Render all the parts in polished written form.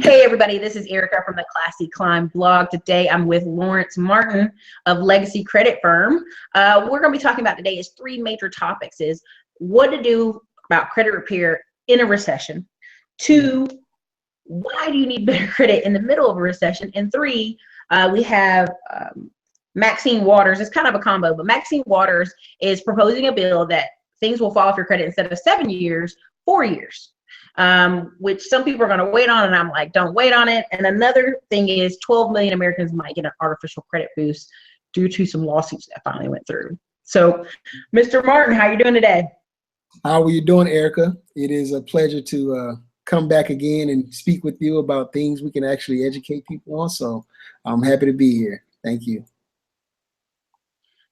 Hey everybody, this is Erica from the Classy Climb blog. Today I'm with Lawrence Martin of Legacy Credit Firm. We're going to be talking about today is three major topics: is what to do about credit repair in a recession, two, why do you need better credit in the middle of a recession, and three, we have Maxine Waters. It's kind of a combo, but Maxine Waters is proposing a bill that things will fall off your credit instead of 7 years, 4 years. Which some people are going to wait on, and I'm like, don't wait on it. And another thing is 12 million Americans might get an artificial credit boost due to some lawsuits that finally went through. So, Mr. Martin, how you doing today? How are you doing, Erica? It is a pleasure to come back again and speak with you about things we can actually educate people on. So I'm happy to be here. Thank you.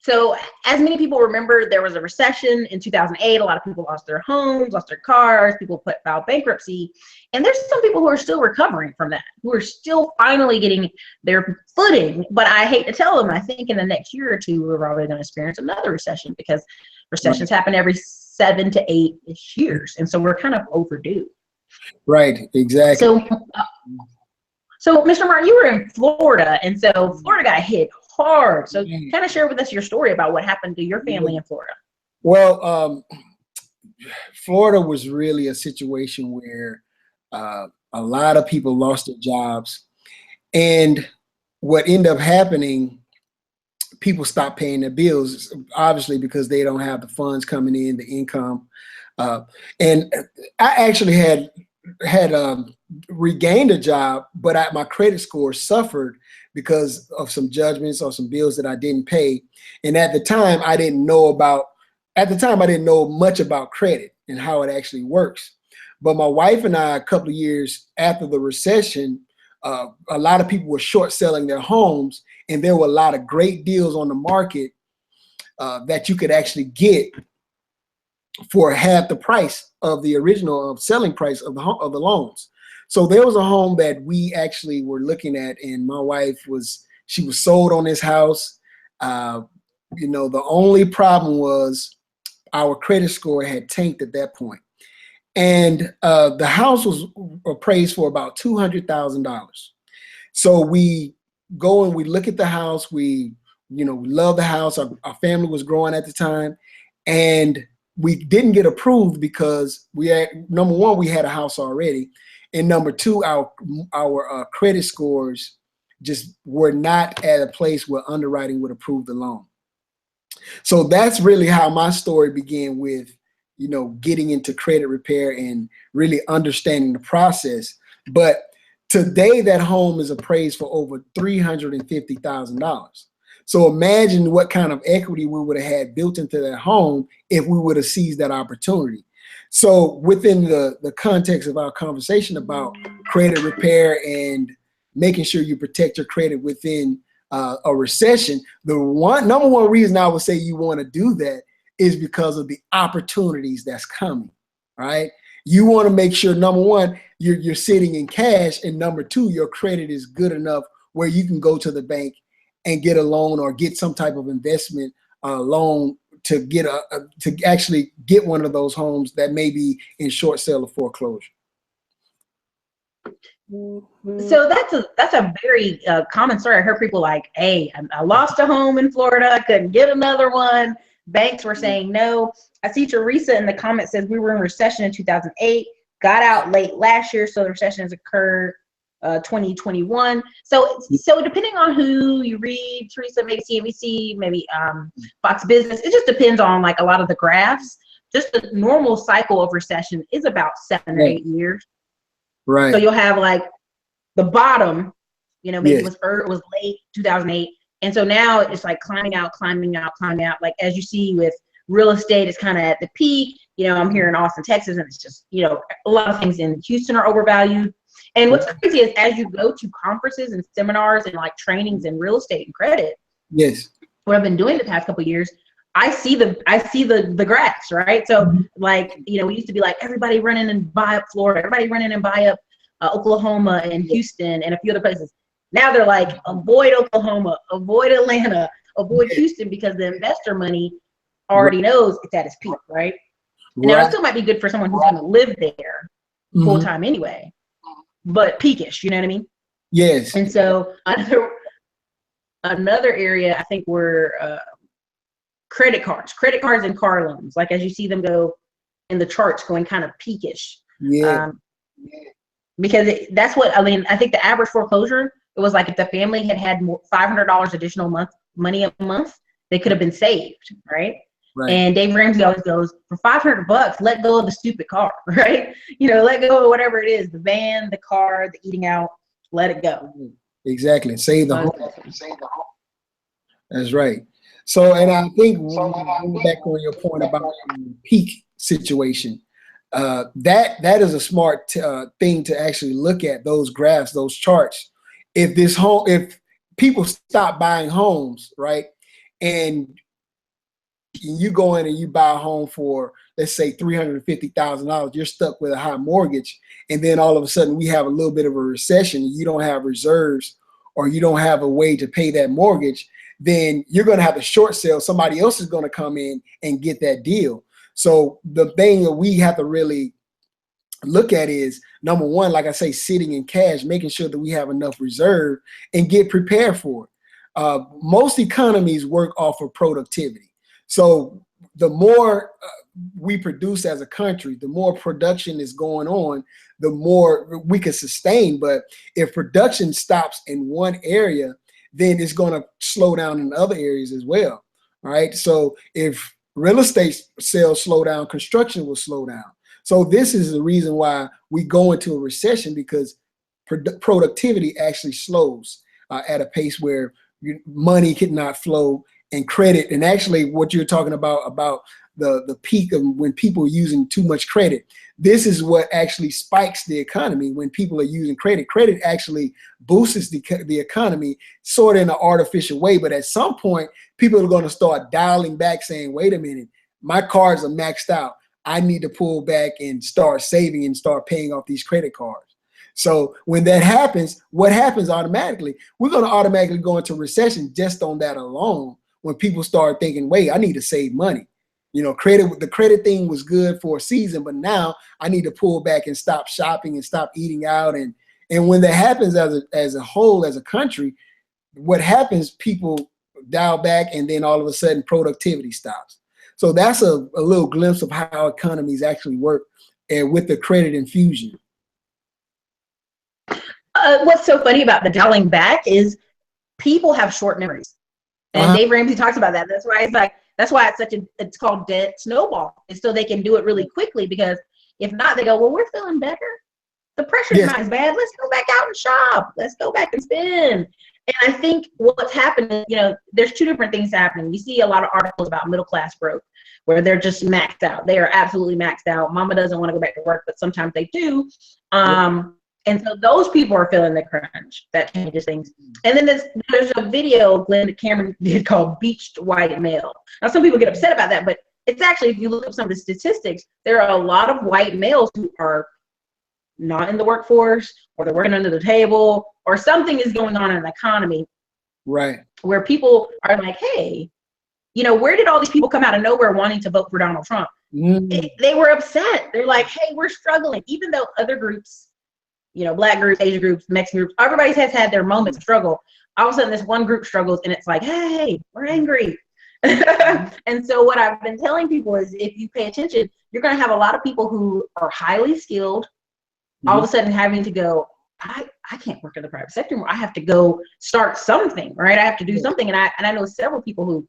So, as many people remember, there was a recession in 2008. A lot of people lost their homes, lost their cars, people filed bankruptcy. And there's some people who are still recovering from that, who are still finally getting their footing. But I hate to tell them, I think in the next year or two, we're probably going to experience another recession, because recessions happen every 7 to 8 years. And so we're kind of overdue. Right, exactly. So Mr. Martin, you were in Florida, and so Florida got hit hard. So kind of share with us your story about what happened to your family in Florida. Well, Florida was really a situation where a lot of people lost their jobs. And what ended up happening, people stopped paying their bills, obviously, because they don't have the funds coming in, the income. And I actually had regained a job, but my credit score suffered because of some judgments or some bills that I didn't pay. And at the time, I didn't know much about credit and how it actually works. But my wife and I, a couple of years after the recession, a lot of people were short selling their homes, and there were a lot of great deals on the market that you could actually get for half the price of the original selling price of the loans. So there was a home that we actually were looking at, and my wife was sold on this house. The only problem was our credit score had tanked at that point. And the house was appraised for about $200,000. So we go and we look at the house. We love the house. Our family was growing at the time. And we didn't get approved because number one, we had a house already. And number two, our credit scores just were not at a place where underwriting would approve the loan. So that's really how my story began, with, getting into credit repair and really understanding the process. But today that home is appraised for over $350,000. So imagine what kind of equity we would have had built into that home if we would have seized that opportunity. So within the context of our conversation about credit repair and making sure you protect your credit within a recession, the number one reason I would say you want to do that is because of the opportunities that's coming, right? You want to make sure, number one, you're sitting in cash, and number two, your credit is good enough where you can go to the bank and get a loan or get some type of investment loan to actually get one of those homes that may be in short sale or foreclosure. So that's a very common story. I heard people like, hey, I lost a home in Florida, I couldn't get another one. Banks were saying no. I see Teresa in the comments says we were in recession in 2008, got out late last year, so the recession has occurred 2021. So depending on who you read, Teresa, maybe CNBC, maybe Fox Business, it just depends on like a lot of the graphs. Just the normal cycle of recession is about 7 or 8 years. Right. So you'll have like the bottom, maybe it was late 2008. And so now it's like climbing out. Like as you see with real estate, it's kind of at the peak. I'm here in Austin, Texas, and it's just, a lot of things in Houston are overvalued. And what's crazy is as you go to conferences and seminars and like trainings in real estate and credit, what I've been doing the past couple of years, I see the graphs, right? So like, we used to be like, everybody running and buy up Florida, everybody running and buy up Oklahoma and Houston and a few other places. Now they're like, avoid Oklahoma, avoid Atlanta, avoid Houston, because the investor money already knows it's at its peak, right? And now it still might be good for someone who's going to live there full time anyway. but peakish, you know what I mean? Yes. And so another area I think were credit cards and car loans. Like as you see them go in the charts, going kind of peakish. Yeah. Because that's what I mean. I think the average foreclosure, it was like if the family had $500 additional money a month, they could have been saved, right? Right. And Dave Ramsey always goes, for $500, let go of the stupid car, right? You know, let go of whatever it is, the van, the car, the eating out, let it go. Exactly. Save the home. That's right. So, and I think going back on your point about the peak situation, that is a smart thing to actually look at, those graphs, those charts. If people stop buying homes, right, and you go in and you buy a home for, let's say, $350,000, you're stuck with a high mortgage, and then all of a sudden we have a little bit of a recession, and you don't have reserves or you don't have a way to pay that mortgage, then you're going to have a short sale. Somebody else is going to come in and get that deal. So the thing that we have to really look at is, number one, like I say, sitting in cash, making sure that we have enough reserve and get prepared for it. Most economies work off of productivity. So the more we produce as a country, the more production is going on, the more we can sustain. But if production stops in one area, then it's going to slow down in other areas as well. All right. So if real estate sales slow down, construction will slow down. So this is the reason why we go into a recession, because productivity actually slows at a pace where money cannot flow, and credit. And actually what you're talking about the peak of when people are using too much credit, this is what actually spikes the economy. When people are using credit actually boosts the economy sort of in an artificial way. But at some point, people are going to start dialing back, saying, wait a minute, my cards are maxed out. I need to pull back and start saving and start paying off these credit cards. So when that happens, what happens automatically? We're going to automatically go into recession just on that alone. When people start thinking, wait, I need to save money. You know, the credit thing was good for a season, but now I need to pull back and stop shopping and stop eating out. And when that happens as a whole, as a country, what happens, people dial back, and then all of a sudden productivity stops. So that's a little glimpse of how economies actually work with the credit infusion. What's so funny about the dialing back is people have short memories. And Dave Ramsey talks about that. That's why it's called debt snowball. It's so they can do it really quickly, because if not, they go, well, we're feeling better. The pressure's not as bad. Let's go back out and shop. Let's go back and spend. And I think what's happening, you know, there's two different things happening. We see a lot of articles about middle class growth where they're just maxed out. They are absolutely maxed out. Mama doesn't want to go back to work, but sometimes they do. And so those people are feeling the crunch. That changes things. And then there's a video Glenn Cameron did called Beached White Male. Now, some people get upset about that, but it's actually, if you look up some of the statistics, there are a lot of white males who are not in the workforce, or they're working under the table, or something is going on in the economy. Right. Where people are like, hey, you know, where did all these people come out of nowhere wanting to vote for Donald Trump? They were upset. They're like, hey, we're struggling. Even though other groups, you know, Black groups, Asian groups, Mexican groups, everybody has had their moments of struggle. All of a sudden, this one group struggles, and it's like, hey, we're angry. And so what I've been telling people is, if you pay attention, you're going to have a lot of people who are highly skilled, all of a sudden having to go, I can't work in the private sector anymore. I have to go start something, right? I have to do something. And I know several people who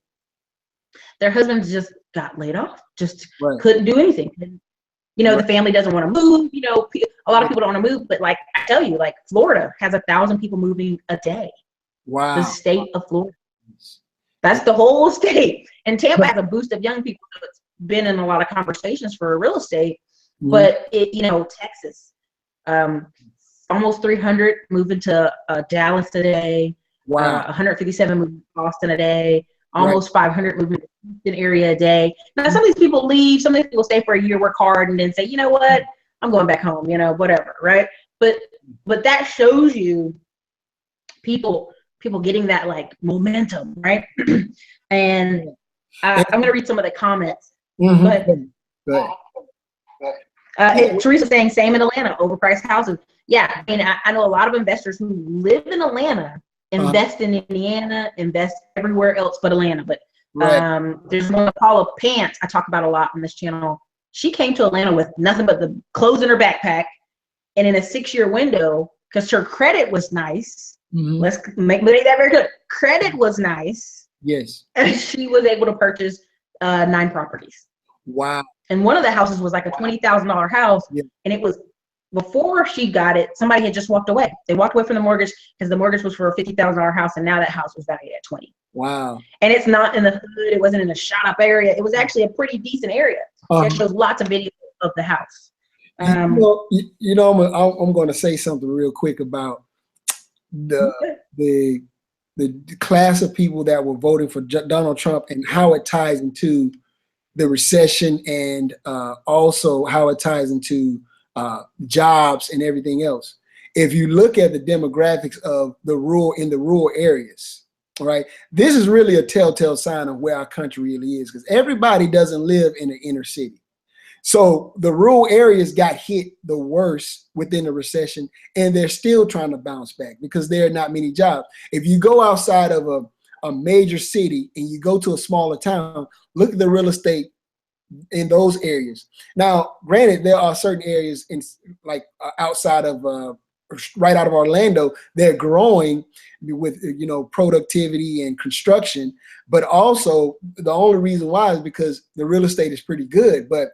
their husbands just got laid off, just couldn't do anything. And, you know, the family doesn't want to move. You know, a lot of people don't want to move, but like I tell you, like Florida has 1,000 people moving a day. Wow. The state of Florida. That's the whole state. And Tampa has a boost of young people. So it's been in a lot of conversations for real estate. But you know, Texas, almost 300 moving to Dallas today. Wow. 157 moving to Boston a day. Almost 500 moving to the Houston area a day. Now, some of these people leave. Some of these people stay for a year, work hard, and then say, you know what, I'm going back home, you know, whatever, right? But that shows you people getting that like momentum, right? And I'm going to read some of the comments. But Teresa saying, same in Atlanta, overpriced houses. Yeah, I mean, I know a lot of investors who live in Atlanta, invest in Indiana, invest everywhere else but Atlanta. But there's one Paula Pants I talk about a lot on this channel. She came to Atlanta with nothing but the clothes in her backpack, and in a 6-year window, because her credit was nice. Let's make that very good. Credit was nice. Yes. And she was able to purchase 9 properties. Wow. And one of the houses was like a $20,000 house, and it was, before she got it, somebody had just walked away. They walked away from the mortgage because the mortgage was for a $50,000 house, and now that house was valued at 20. Wow. And it's not in the hood. It wasn't in a shot up area. It was actually a pretty decent area. It shows lots of videos of the house. I'm going to say something real quick about the class of people that were voting for Donald Trump and how it ties into the recession, and also how it ties into jobs and everything else. If you look at the demographics of the rural areas, right, this is really a telltale sign of where our country really is, because everybody doesn't live in the inner city. So the rural areas got hit the worst within the recession, and they're still trying to bounce back because there are not many jobs. If you go outside of a major city and you go to a smaller town, look at the real estate in those areas. Now, granted, there are certain areas in outside of right out of Orlando, they're growing with productivity and construction, but also the only reason why is because the real estate is pretty good. But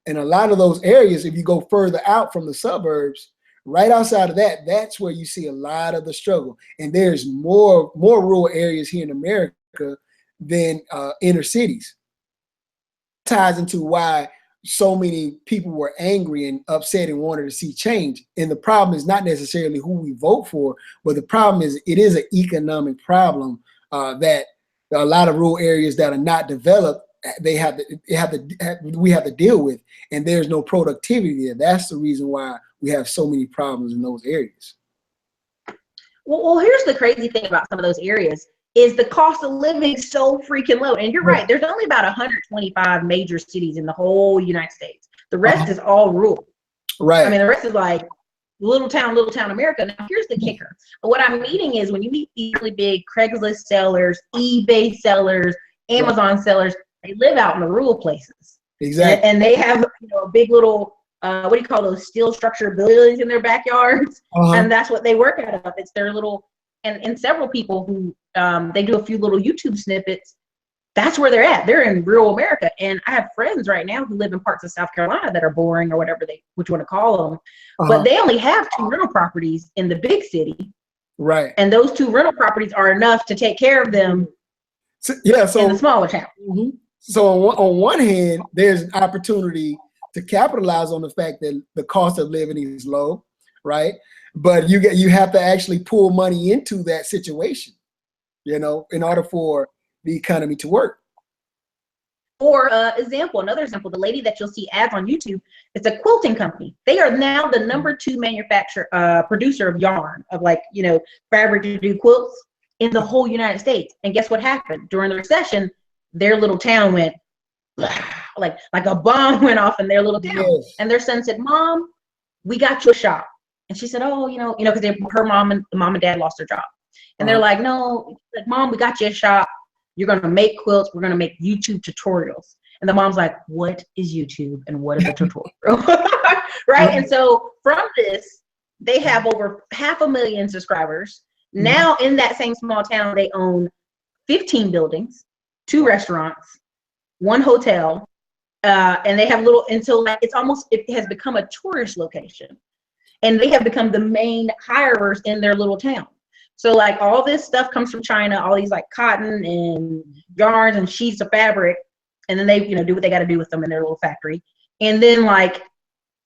in a lot of those areas, if you go further out from the suburbs, right outside of that, that's where you see a lot of the struggle. And there's more rural areas here in America than inner cities. Ties into why so many people were angry and upset and wanted to see change. And the problem is not necessarily who we vote for, but the problem is it is an economic problem that a lot of rural areas that are not developed, we have to deal with, and there's no productivity there. That's the reason why we have so many problems in those areas. Well, here's the crazy thing about some of those areas is the cost of living so freaking low. And you're right, there's only about 125 major cities in the whole United States. The rest is all rural. Right. I mean, the rest is like little town America. Now, here's the kicker. What I'm meeting is when you meet these really big Craigslist sellers, eBay sellers, Amazon sellers, they live out in the rural places. Exactly. And they have a big little, what do you call those, steel structured buildings in their backyards. And that's what they work out of. It's their little, and several people who, they do a few little YouTube snippets. That's where they're at. They're in rural America. And I have friends right now who live in parts of South Carolina that are boring or whatever what you want to call them. But they only have 2 rental properties in the big city. Right. And those 2 rental properties are enough to take care of them in the smaller town. So on one hand, there's an opportunity to capitalize on the fact that the cost of living is low, right? But you have to actually pull money into that situation, in order for the economy to work. Or another example, the lady that you'll see ads on YouTube, it's a quilting company. They are now the #2 producer of yarn, of fabric to do quilts in the whole United States. And guess what happened? During the recession, their little town went like a bomb went off in their little town. Yes. And their son said, "Mom, we got you a shop." And she said, "Oh, because her mom and dad lost their job." And they're like, "No, Mom, we got you a shop. You're going to make quilts. We're going to make YouTube tutorials." And the mom's like, "What is YouTube and what is a tutorial?" Right? And so from this, they have over 500,000 subscribers. Now in that same small town, they own 15 buildings, 2 restaurants, 1 hotel, and they have it has become a tourist location. And they have become the main hirers in their little town. So all this stuff comes from China, all these cotton and yarns and sheets of fabric, and then they do what they got to do with them in their little factory. And then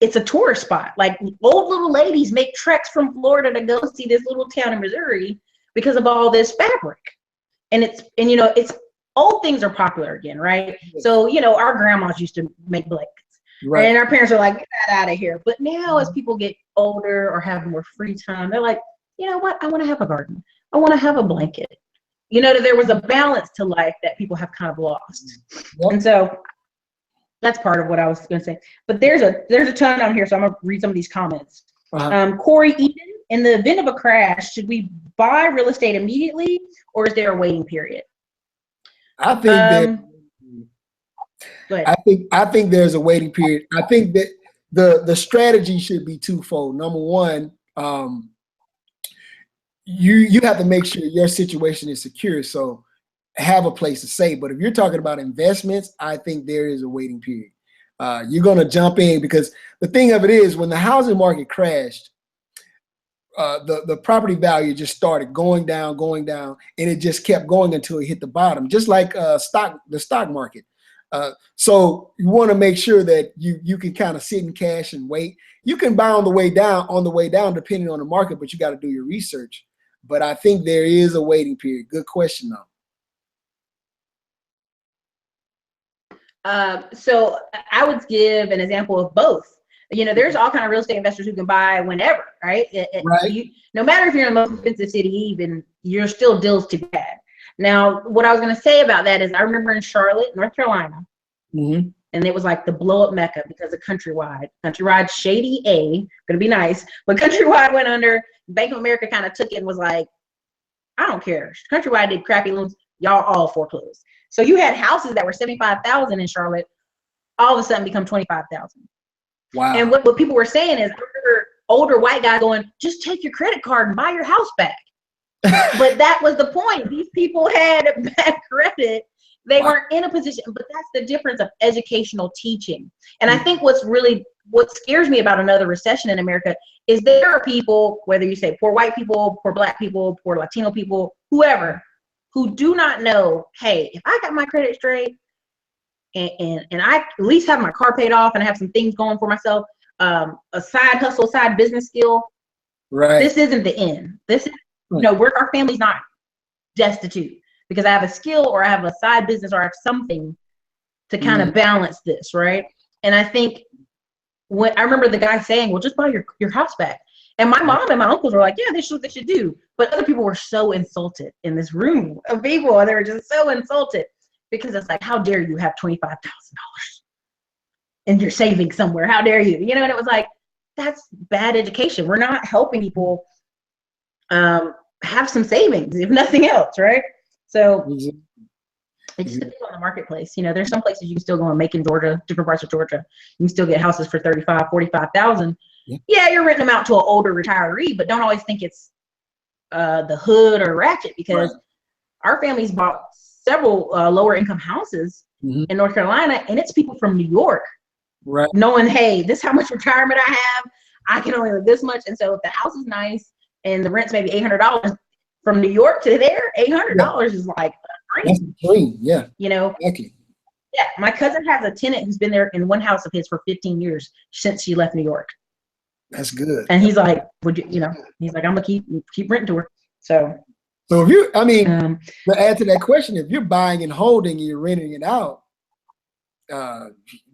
it's a tourist spot. Old little ladies make treks from Florida to go see this little town in Missouri because of all this fabric. And it's old things are popular again, right? So our grandmas used to make blankets. Right. And our parents are like, "Get that out of here." But now as people get older or have more free time, they're like, "You know what? I want to have a garden. I want to have a blanket." There was a balance to life that people have kind of lost. And so that's part of what I was going to say. But there's a ton on here, so I'm going to read some of these comments. Corey Eden, in the event of a crash, should we buy real estate immediately, or is there a waiting period? I think Go ahead. I think there's a waiting period. I think that the strategy should be twofold. Number one, you have to make sure your situation is secure, so have a place to stay. But if you're talking about investments, I think there is a waiting period. You're going to jump in because the thing of it is, when the housing market crashed, the property value just started going down, and it just kept going until it hit the bottom, just like the stock market. So you want to make sure that you can kind of sit in cash and wait. You can buy on the way down, depending on the market, but you got to do your research. But I think there is a waiting period. Good question, though. So I would give an example of both. You know, there's all kind of real estate investors who can buy whenever, right? No matter if you're in the most expensive city, even, you're still deals to be had. Now, what I was going to say about that is, I remember in Charlotte, North Carolina, and it was like the blow up mecca because of Countrywide shady gonna be nice, but Countrywide went under. Bank of America kind of took it and was like, I don't care. Countrywide did crappy loans, y'all all foreclosed. So you had houses that were $75,000 in Charlotte, all of a sudden become $25,000. Wow. And what people were saying is, I remember older white guy going, just take your credit card and buy your house back. But that was the point. These people had bad credit. They weren't in a position, but that's the difference of educational teaching. And I think what scares me about another recession in America is there are people, whether you say poor white people, poor black people, poor Latino people, whoever, who do not know, hey, if I got my credit straight and I at least have my car paid off and I have some things going for myself, a side hustle, side business skill, this isn't the end. This is, our family's not destitute because I have a skill or I have a side business or I have something to kind of balance this, right? And I think when I remember the guy saying, well, just buy your house back. And my mom and my uncles were like, yeah, this is what they should do. But other people were so insulted in this room of people. And they were just so insulted because it's like, how dare you have $25,000 and you're saving somewhere? How dare you? You know, and it was like, that's bad education. We're not helping people have some savings, if nothing else, right? So it just depends on the marketplace. You know, there's some places you can still go and make in Georgia, different parts of Georgia. You can still get houses for $35,000, $45,000. Yeah, you're renting them out to an older retiree, but don't always think it's the hood or ratchet, because our families bought several lower income houses in North Carolina, and it's people from New York, knowing, hey, this is how much retirement I have. I can only live this much. And so if the house is nice and the rent's maybe $800 from New York to there, $800 is like a dream. That's a dream, yeah. You know? Exactly. Yeah, my cousin has a tenant who's been there in one house of his for 15 years since she left New York. That's good. And he's like, would you, he's like, I'm gonna keep renting to her. So if you, to add to that question, if you're buying and holding and you're renting it out,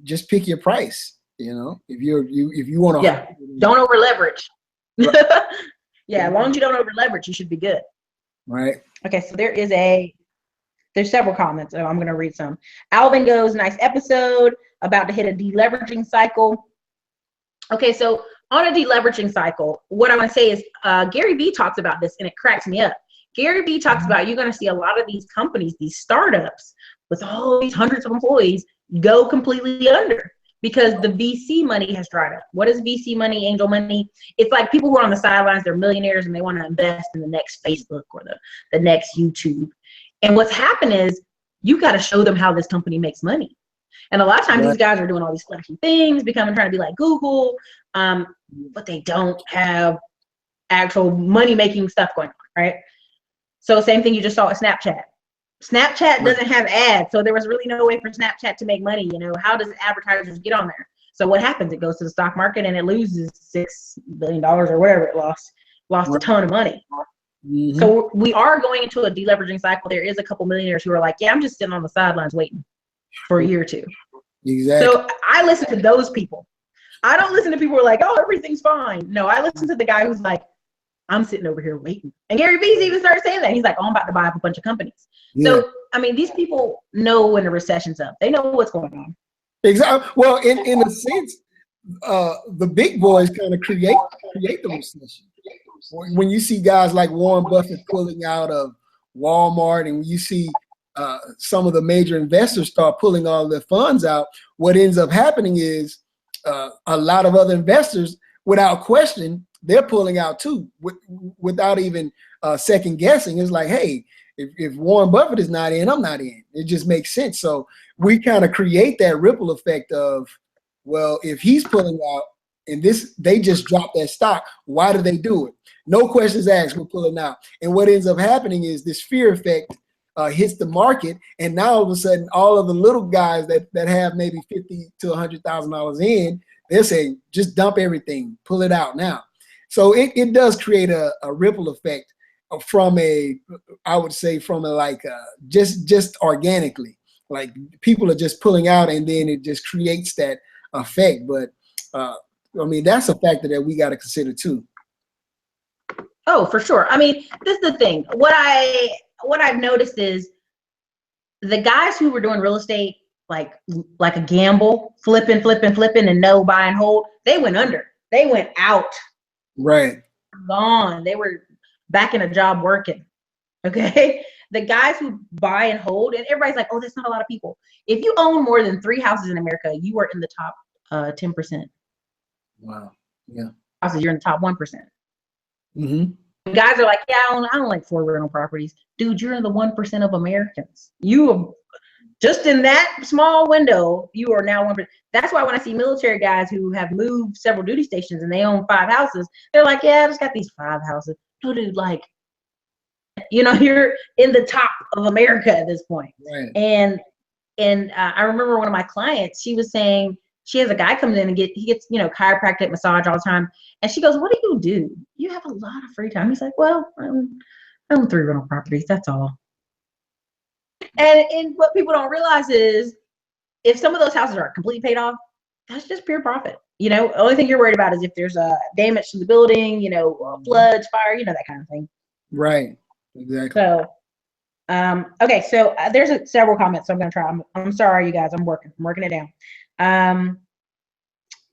just pick your price. You know, if you want to, don't over leverage. Yeah, as long as you don't over leverage, you should be good. Right. Okay, so there's several comments. I'm going to read some. Alvin goes, nice episode, about to hit a deleveraging cycle. Okay, so on a deleveraging cycle, what I want to say is Gary Vee talks about this, and it cracks me up. Gary Vee talks about, you're going to see a lot of these companies, these startups with all these hundreds of employees go completely under because the VC money has dried up. What is VC money, angel money? It's like people who are on the sidelines, they're millionaires and they want to invest in the next Facebook or the next YouTube. And what's happened is you got to show them how this company makes money. And a lot of times these guys are doing all these flashy things, trying to be like Google, but they don't have actual money-making stuff going on, right? So same thing you just saw at Snapchat. Snapchat doesn't have ads, so there was really no way for Snapchat to make money. You know, how does advertisers get on there? So what happens? It goes to the stock market and it loses $6 billion or whatever it lost a ton of money. So we are going into a deleveraging cycle. There is a couple millionaires who are like, yeah, I'm just sitting on the sidelines waiting for a year or two. Exactly. So I listen to those people. I don't listen to people who are like, oh, everything's fine. No, I listen to the guy who's like, I'm sitting over here waiting. And Gary Vee even started saying that. He's like, oh, I'm about to buy up a bunch of companies. So, these people know when the recession's up. They know what's going on. Exactly. Well, in a sense, the big boys kind of create the recession. When you see guys like Warren Buffett pulling out of Walmart, and when you see some of the major investors start pulling all their funds out, what ends up happening is a lot of other investors, without question, they're pulling out too, without even second guessing. It's like, hey, if Warren Buffett is not in, I'm not in. It just makes sense. So we kind of create that ripple effect of, well, if he's pulling out and they just dropped that stock, why do they do it? No questions asked, we're pulling out. And what ends up happening is this fear effect hits the market, and now all of a sudden, all of the little guys that have maybe $50,000 to $100,000 in, they're saying, just dump everything, pull it out now. So it does create a ripple effect from I would say from just organically, like people are just pulling out, and then it just creates that effect. But I mean, that's a factor that we got to consider too. Oh, for sure. I mean, this is the thing. What I've noticed is the guys who were doing real estate like a gamble, flipping and no buy and hold, they went under. They went out. Right. Gone. They were back in a job working. Okay. The guys who buy and hold, and everybody's like, oh, that's not a lot of people. If you own more than 3 houses in America, you are in the top 10%. Wow. Yeah. Houses, you're in the top 1%. Mm-hmm. Guys are like, yeah, I don't like 4 rental properties. Dude, you're in the 1% of Americans. You are just in that small window, you are now 1%. That's why when I see military guys who have moved several duty stations and they own 5 houses, they're like, yeah, I just got these 5 houses. No, dude, like, you're in the top of America at this point. Right. And I remember one of my clients, she was saying she has a guy comes in and he gets chiropractic, massage all the time. And she goes, what do? You have a lot of free time. He's like, well, I own 3 rental properties. That's all. And what people don't realize is if some of those houses are completely paid off, that's just pure profit. The only thing you're worried about is if there's a damage to the building, floods, fire, that kind of thing. Right. Exactly. So, okay. So there's several comments. So I'm going to try. I'm sorry, you guys. I'm working it down.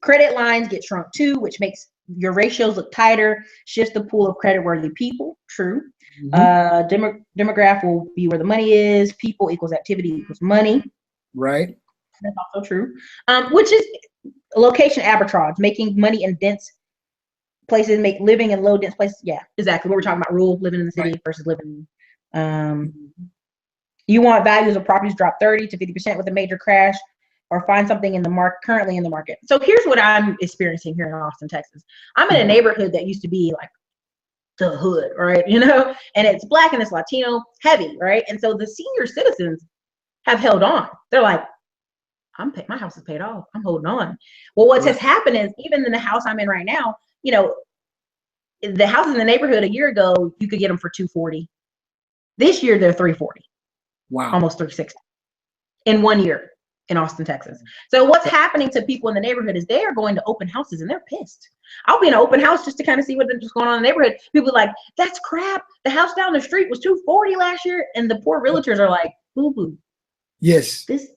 Credit lines get shrunk too, which makes your ratios look tighter, shifts the pool of credit-worthy people. True. Mm-hmm. Demographic will be where the money is. People equals activity equals money. Right. That's also true. Which is location arbitrage, making money in dense places, make living in low dense places. Yeah, exactly. What we're talking about, rural living in the city versus living. You want values of properties drop 30 to 50% with a major crash, or find something in the market currently in the market. So here's what I'm experiencing here in Austin, Texas. I'm in a neighborhood that used to be like the hood, right? And it's Black and it's Latino heavy, right? And so the senior citizens have held on. They're like, my house is paid off. I'm holding on. Well, what has happened is even in the house I'm in right now, the houses in the neighborhood a year ago, you could get them for $240. This year they're $340. Wow. Almost $360 in 1 year in Austin, Texas. So what's happening to people in the neighborhood is they are going to open houses and they're pissed. I'll be in an open house just to kind of see what's going on in the neighborhood. People are like, that's crap. The house down the street was $240 last year. And the poor realtors are like, boo-boo. Yes. This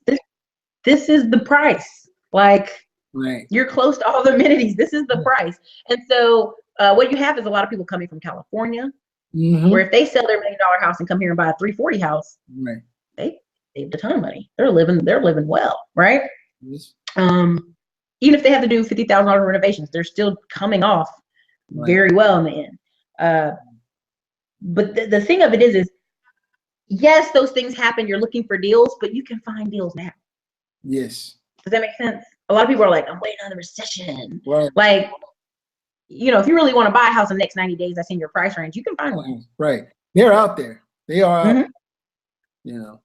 is the price. Like, right. You're close to all the amenities. This is the price. And so what you have is a lot of people coming from California, where if they sell their $1 million house and come here and buy a $340 house, right, they saved a ton of money. They're living well, right? Yes. Even if they have to do $50,000 renovations, they're still coming off very well in the end. But the thing of it is yes, those things happen. You're looking for deals, but you can find deals now. Yes. Does that make sense? A lot of people are like, I'm waiting on the recession. Right. Like, if you really want to buy a house in the next 90 days that's in your price range, you can find one. Right. They're out there. They are out there.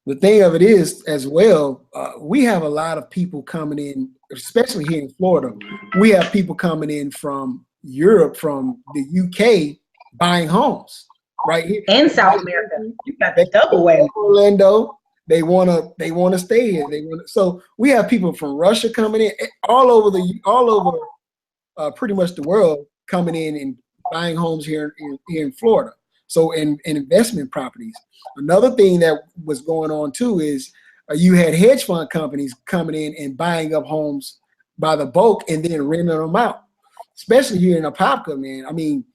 The thing of it is as well, we have a lot of people coming in, especially here in Florida. We have people coming in from Europe, from the UK, buying homes right here. And South America. You got the double whammy. Orlando. They wanna stay here. So we have people from Russia coming in, all over pretty much the world, coming in and buying homes here in Florida. So in investment properties. Another thing that was going on too is you had hedge fund companies coming in and buying up homes by the bulk and then renting them out, especially here in Apopka, man. I mean,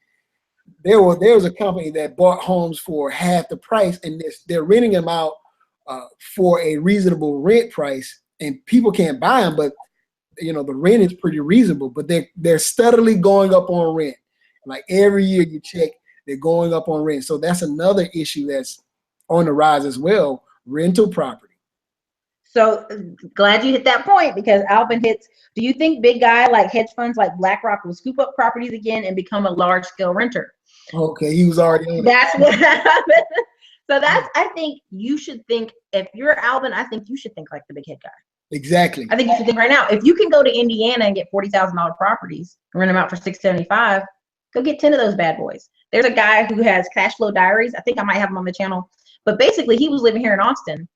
there was a company that bought homes for half the price, and they're renting them out for a reasonable rent price, and people can't buy them, but you know, the rent is pretty reasonable, but they're steadily going up on rent. Like every year you check, they're going up on rent. So that's another issue that's on the rise as well, rental property. So glad you hit that point, because Alvin hits, do you think big guy like hedge funds like BlackRock will scoop up properties again and become a large scale renter? Okay, he was already on it. That's what happened. So I think you should think, if you're Alvin, I think you should think like the big head guy. Exactly. I think you should think right now, if you can go to Indiana and get $40,000 properties and rent them out for $675, go get 10 of those bad boys. There's a guy who has Cash Flow Diaries. I think I might have him on the channel, but basically he was living here in Austin,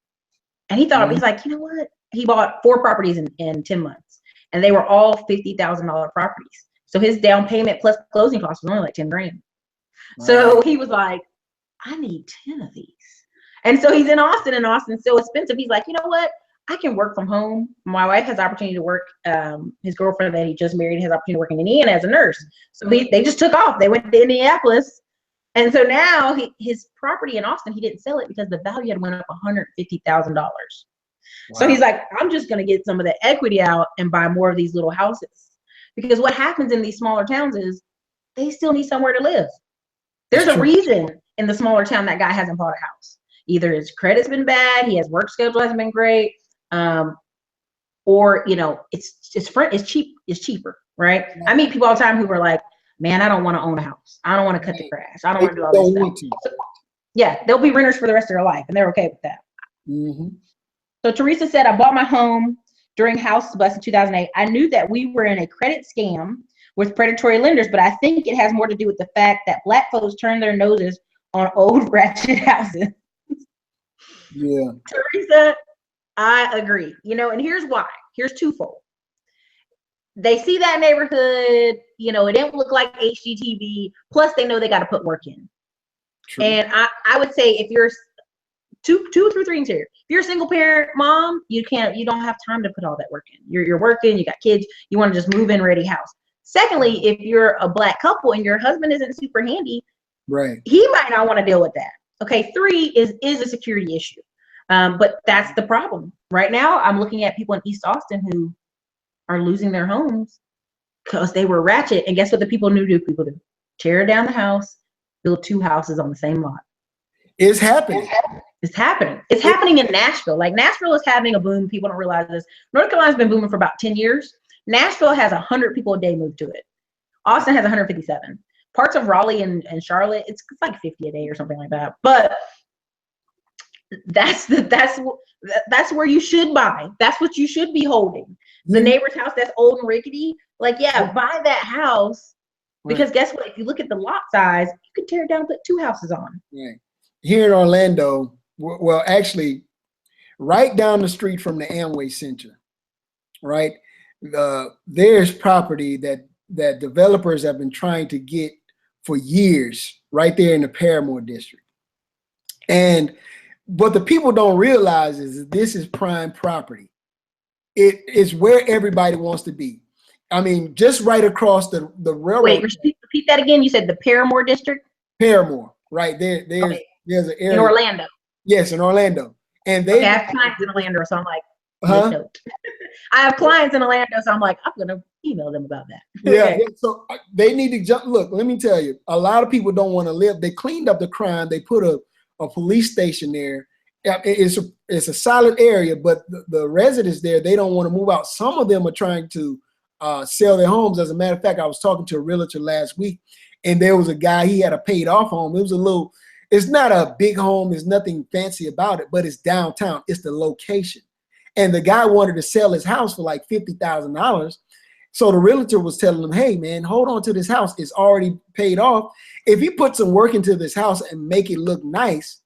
and he thought, he's like, you know what? He bought 4 properties in 10 months, and they were all $50,000 properties. So his down payment plus closing costs was only like 10 grand. Wow. So he was like, I need 10 of these. And so he's in Austin, and Austin's so expensive. He's like, you know what? I can work from home. My wife has the opportunity to work. His girlfriend that he just married has the opportunity to work in Indiana as a nurse. So they just took off. They went to Indianapolis. And so now his property in Austin, he didn't sell it because the value had went up $150,000. Wow. So he's like, I'm just going to get some of the equity out and buy more of these little houses. Because what happens in these smaller towns is they still need somewhere to live. There's a reason in the smaller town that guy hasn't bought a house. Either his credit's been bad, his work schedule hasn't been great, or you know, it's cheaper, right? Yeah. I meet people all the time who are like, man, I don't want to own a house. I don't want to cut the grass. I don't want to do all this stuff. So, yeah, they'll be renters for the rest of their life, and they're okay with that. Mm-hmm. So Teresa said, I bought my home during house bust in 2008. I knew that we were in a credit scam with predatory lenders, but I think it has more to do with the fact that Black folks turn their noses on old ratchet houses. Yeah. Teresa, I agree. You know, and here's why. Here's twofold. They see that neighborhood, you know, it didn't look like HGTV. Plus, they know they got to put work in. True. And I would say if you're two through three interior, if you're a single parent mom, you don't have time to put all that work in. You're working, you got kids, you want to just move in ready house. Secondly, if you're a Black couple and your husband isn't super handy, right, he might not want to deal with that. Okay, 3 is a security issue. But that's the problem. Right now, I'm looking at people in East Austin who are losing their homes because they were ratchet. And guess what the people do? People do tear down the house, build 2 houses on the same lot. It's happening. It's happening. It's happening in Nashville. Like Nashville is having a boom. People don't realize this. North Carolina's been booming for about 10 years. Nashville has 100 people a day move to it. Austin has 157. Parts of Raleigh and Charlotte, it's like 50 a day or something like that. But that's where you should buy. That's what you should be holding. The neighbor's house that's old and rickety, like, yeah, buy that house, because guess what? If you look at the lot size, you could tear it down and put 2 houses on. Right. Here in Orlando, well, actually, right down the street from the Amway Center, right, there's property that developers have been trying to get for years, right there in the Paramore district. And what the people don't realize is this is prime property. It is where everybody wants to be. I mean, just right across the railroad. Wait, repeat that again. You said the Paramore district? Paramore, right there. There's an area. In Orlando. Yes, in Orlando. And they I have clients in Orlando, so I'm like, I have clients in Orlando, so I'm like, I'm gonna email them about that. Yeah, so they need to jump. Look, let me tell you, a lot of people don't want to live. They cleaned up the crime. They put a police station there. It's a solid area, but the residents there, they don't want to move out. Some of them are trying to sell their homes. As a matter of fact, I was talking to a realtor last week, and there was a guy, he had a paid off home. It's not a big home. There's nothing fancy about it, but it's downtown. It's the location. And the guy wanted to sell his house for like $50,000. So the realtor was telling him, hey, man, hold on to this house. It's already paid off. If you put some work into this house and make it look nice,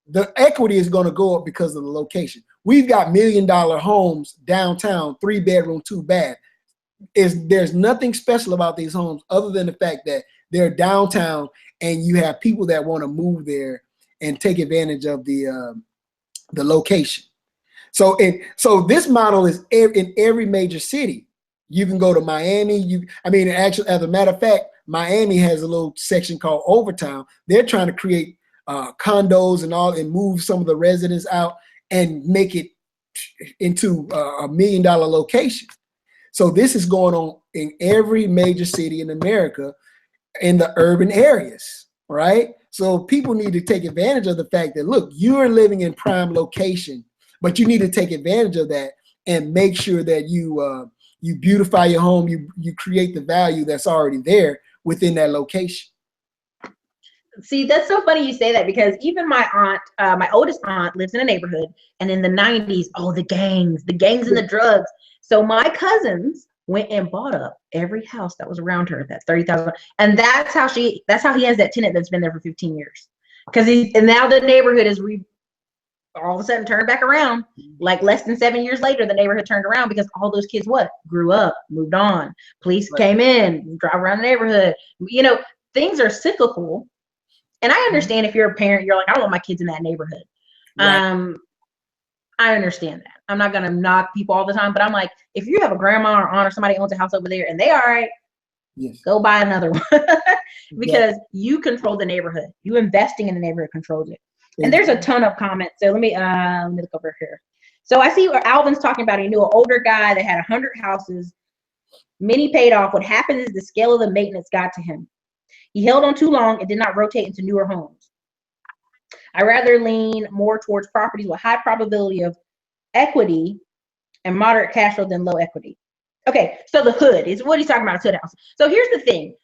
the equity is going to go up because of the location. We've got $1 million homes downtown, 3-bedroom, 2-bath. There's nothing special about these homes other than the fact that they're downtown and you have people that want to move there and take advantage of the location. So this model is in every major city. You can go to Miami. Actually, as a matter of fact, Miami has a little section called Overtown. They're trying to create condos and all, and move some of the residents out and make it into $1 million location. So this is going on in every major city in America, in the urban areas, right? So people need to take advantage of the fact that, look, you're living in prime location, but you need to take advantage of that and make sure that you beautify your home, you create the value that's already there within that location. See, that's so funny you say that, because even my aunt, my oldest aunt, lives in a neighborhood, and in the 90s, the gangs and the drugs. So my cousins went and bought up every house that was around her, that 30,000, and that's how he has that tenant that's been there for 15 years, because and now the neighborhood is all of a sudden turned back around. Like less than 7 years later, the neighborhood turned around because all those kids grew up, moved on. Police came in, drive around the neighborhood. Things are cyclical. And I understand if you're a parent, you're like, I don't want my kids in that neighborhood. Right. I understand that. I'm not gonna knock people all the time, but I'm like, if you have a grandma or aunt or somebody owns a house over there and they all right, yes, go buy another one. Because you control the neighborhood. You investing in the neighborhood controls it. And there's a ton of comments. So let me look over here. So I see where Alvin's talking about, he knew an older guy that had 100 houses, many paid off. What happened is the scale of the maintenance got to him. He held on too long and did not rotate into newer homes. I rather lean more towards properties with high probability of equity and moderate cash flow than low equity. Okay, so the hood is what he's talking about, hood house. So here's the thing.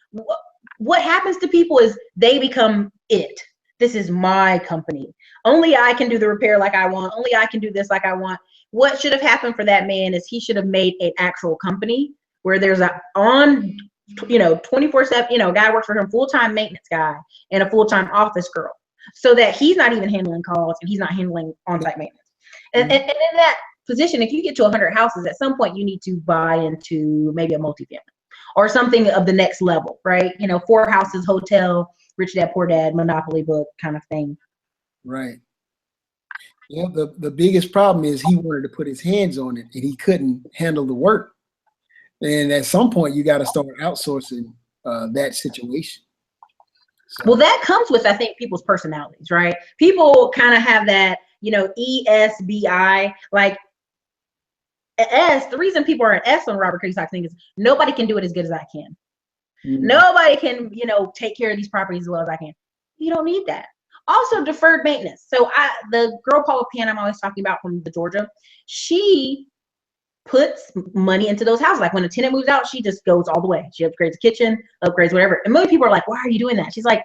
What happens to people is they become it. This is my company. Only I can do the repair like I want. Only I can do this like I want. What should have happened for that man is he should have made an actual company where there's a 24/7, guy works for him, full-time maintenance guy and a full-time office girl, so that he's not even handling calls and he's not handling on-site maintenance. And in that position, if you get to 100 houses, at some point you need to buy into maybe a multifamily or something of the next level, right? 4 houses, hotel, Rich Dad, Poor Dad, Monopoly book kind of thing. Right. Yeah, the biggest problem is he wanted to put his hands on it and he couldn't handle the work. And at some point, you got to start outsourcing that situation. So. Well, that comes with, I think, people's personalities, right? People kind of have that, ESBI, like S. The reason people are an S on Robert Kiyosaki thing is nobody can do it as good as I can. Mm-hmm. Nobody can, take care of these properties as well as I can. You don't need that. Also, deferred maintenance. So the girl Paula Pan I'm always talking about from the Georgia, she puts money into those houses. Like when a tenant moves out, she just goes all the way. She upgrades the kitchen, upgrades whatever. And most people are like, why are you doing that? She's like,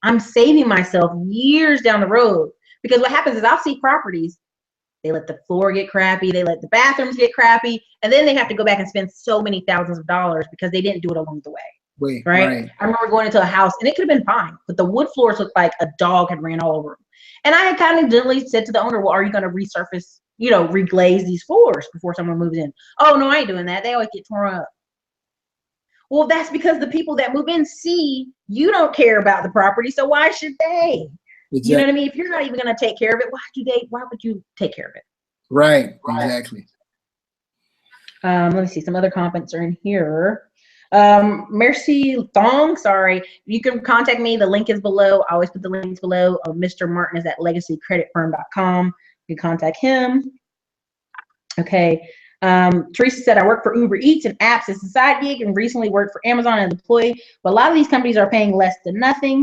I'm saving myself years down the road. Because what happens is I'll see properties, they let the floor get crappy, they let the bathrooms get crappy, and then they have to go back and spend so many thousands of dollars because they didn't do it along the way. Right? I remember going into a house and it could have been fine, but the wood floors looked like a dog had ran all over them. And I had kind of gently said to the owner, well, are you going to resurface, reglaze these floors before someone moves in? Oh, no, I ain't doing that. They always get torn up. Well, that's because the people that move in see you don't care about the property, so why should they? Exactly. You know what I mean? If you're not even going to take care of it, why would you take care of it? Right, exactly. Let me see. Some other comments are in here. Mercy Thong, sorry. You can contact me. The link is below. I always put the links below. Mr. Martin is at legacycreditfirm.com. You can contact him. Okay. Teresa said, I work for Uber Eats and apps as a side gig and recently worked for Amazon as an employee. But a lot of these companies are paying less than nothing.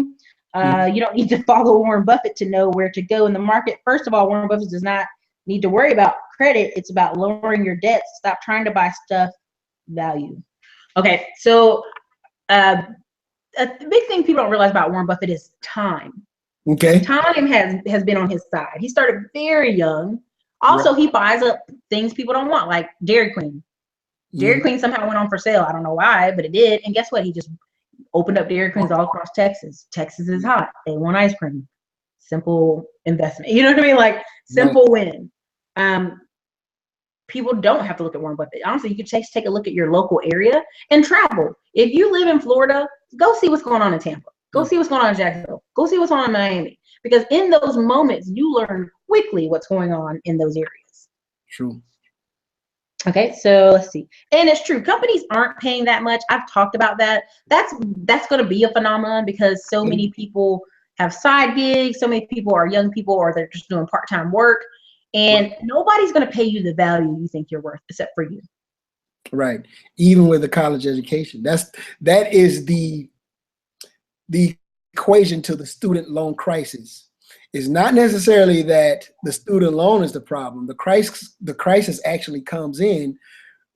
You don't need to follow Warren Buffett to know where to go in the market. First of all, Warren Buffett does not need to worry about credit. It's about lowering your debts. Stop trying to buy stuff value. Okay, so a big thing people don't realize about Warren Buffett is time. Okay. Time has been on his side. He started very young. Also, He buys up things people don't want, like Dairy Queen. Dairy Queen somehow went on for sale. I don't know why, but it did. And guess what? He just opened up Dairy Queens all across Texas. Texas is hot. They want ice cream. Simple investment. You know what I mean? Like simple win. People don't have to look at Warren Buffett. Honestly, you could take a look at your local area and travel. If you live in Florida, go see what's going on in Tampa. Go see what's going on in Jacksonville. Go see what's going on in Miami. Because in those moments, you learn quickly what's going on in those areas. True. Okay, so let's see. And it's true, companies aren't paying that much. I've talked about that. That's going to be a phenomenon because so many people have side gigs, so many people are young people, or they're just doing part-time work, and nobody's going to pay you the value you think you're worth except for you. Right. Even with a college education. That is the equation to the student loan crisis. It's not necessarily that the student loan is the problem. The crisis actually comes in